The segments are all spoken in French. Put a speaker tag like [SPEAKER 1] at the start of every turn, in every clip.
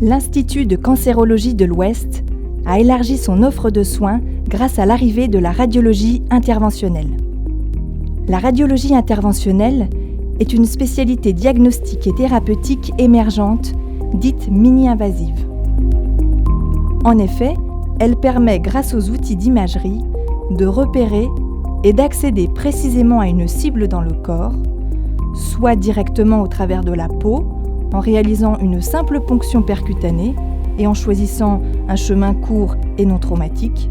[SPEAKER 1] L'Institut de cancérologie de l'Ouest a élargi son offre de soins grâce à l'arrivée de la radiologie interventionnelle. La radiologie interventionnelle est une spécialité diagnostique et thérapeutique émergente, dite mini-invasive. En effet, elle permet, grâce aux outils d'imagerie, de repérer et d'accéder précisément à une cible dans le corps, soit directement au travers de la peau, en réalisant une simple ponction percutanée et en choisissant un chemin court et non traumatique,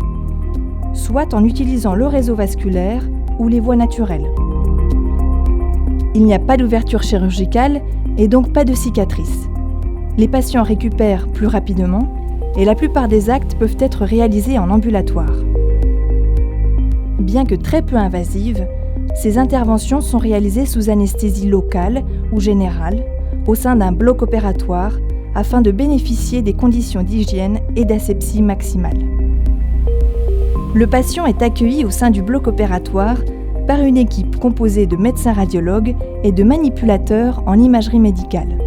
[SPEAKER 1] soit en utilisant le réseau vasculaire ou les voies naturelles. Il n'y a pas d'ouverture chirurgicale et donc pas de cicatrice. Les patients récupèrent plus rapidement et la plupart des actes peuvent être réalisés en ambulatoire. Bien que très peu invasives, ces interventions sont réalisées sous anesthésie locale ou générale, au sein d'un bloc opératoire, afin de bénéficier des conditions d'hygiène et d'asepsie maximale. Le patient est accueilli au sein du bloc opératoire par une équipe composée de médecins radiologues et de manipulateurs en imagerie médicale.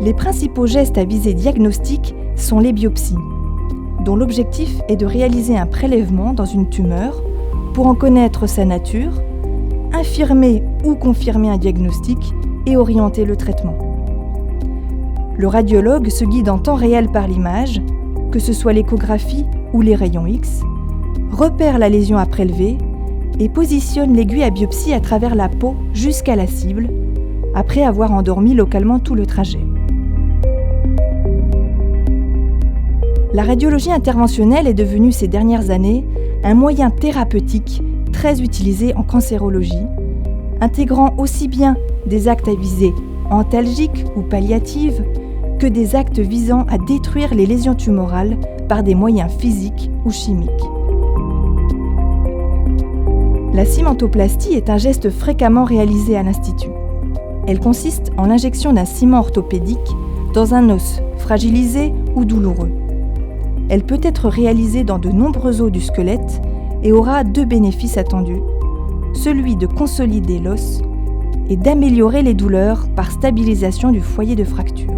[SPEAKER 1] Les principaux gestes à visée diagnostique sont les biopsies, dont l'objectif est de réaliser un prélèvement dans une tumeur pour en connaître sa nature, infirmer ou confirmer un diagnostic et orienter le traitement. Le radiologue se guide en temps réel par l'image, que ce soit l'échographie ou les rayons X, repère la lésion à prélever et positionne l'aiguille à biopsie à travers la peau jusqu'à la cible, après avoir endormi localement tout le trajet. La radiologie interventionnelle est devenue ces dernières années un moyen thérapeutique très utilisé en cancérologie, intégrant aussi bien des actes à visée antalgique ou palliative que des actes visant à détruire les lésions tumorales par des moyens physiques ou chimiques. La cimentoplastie est un geste fréquemment réalisé à l'Institut. Elle consiste en l'injection d'un ciment orthopédique dans un os fragilisé ou douloureux. Elle peut être réalisée dans de nombreux os du squelette et aura deux bénéfices attendus, celui de consolider l'os et d'améliorer les douleurs par stabilisation du foyer de fracture.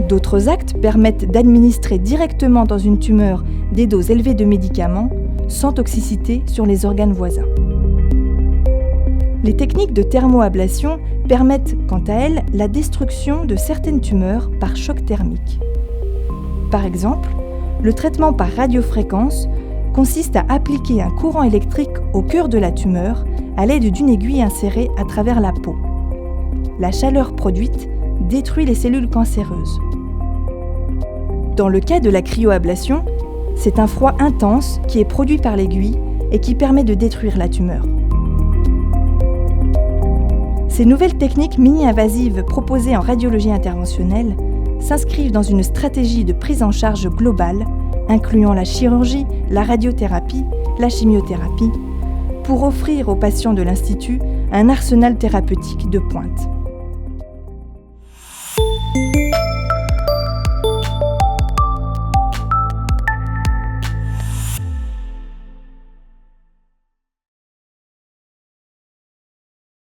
[SPEAKER 1] D'autres actes permettent d'administrer directement dans une tumeur des doses élevées de médicaments sans toxicité sur les organes voisins. Les techniques de thermoablation permettent, quant à elles, la destruction de certaines tumeurs par choc thermique. Par exemple, le traitement par radiofréquence consiste à appliquer un courant électrique au cœur de la tumeur à l'aide d'une aiguille insérée à travers la peau. La chaleur produite détruit les cellules cancéreuses. Dans le cas de la cryoablation, c'est un froid intense qui est produit par l'aiguille et qui permet de détruire la tumeur. Ces nouvelles techniques mini-invasives proposées en radiologie interventionnelle s'inscrivent dans une stratégie de prise en charge globale, incluant la chirurgie, la radiothérapie, la chimiothérapie, pour offrir aux patients de l'Institut un arsenal thérapeutique de pointe.